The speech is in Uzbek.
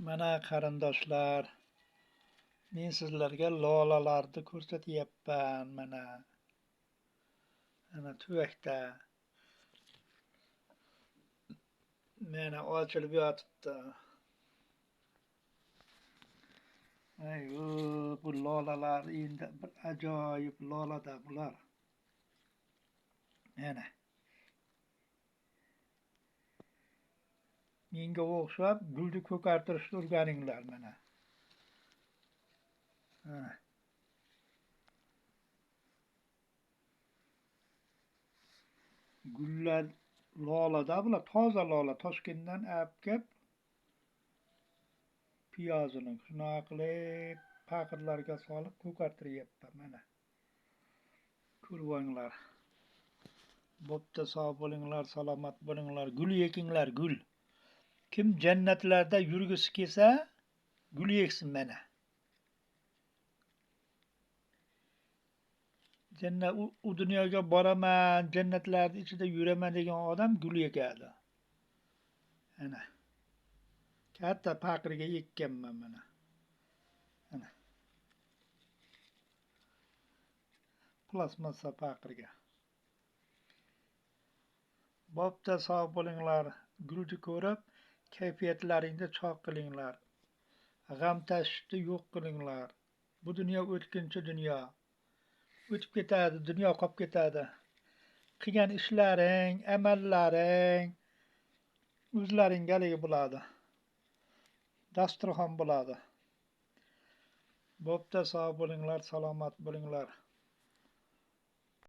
Mana qarindoshlar, men sizlarga lolalarni ko'rsatyapman. Mana tuvakda. Mana ochilib yotibdi. Bu lolalar endi bir ajoyib lolada bular. Mana. Menga o'xshab gulni ko'kartirishni o'rganinglar mana. Gullar lolada bular toza lola Toshkentdan olib kelib piyozini shunaqa qilib paqirlarga solib ko'kartiryapman mana. Ko'rvanglar. Bo'pti, sog' bo'linglar, salomat bo'linglar. Gul ekinglar, gul. Kim jannatlarda yurgisi kelsa, gul eksin mana. Jannat u dunyoga boraman, jannatlarning ichida yuraman degan odam gul ekadi. Ana. Katta paqirga ekkanman mana. Ana. Plasmassa paqirga. Bo'pti, sog' bo'linglar. Gulni ko'rib, kayfiyatlaringni chog' qilinglar. G'am tashvishni yo'q qilinglar. Bu dunyo o'tkinchi dunyo. O'tib ketadi, dunyo qolib ketadi. Qilgan ishlaring, amallaring o'zlaringga bo'ladi. Dasturxon bo'ladi. Bo'pti, sog' bo'linglar, salomat bo'linglar.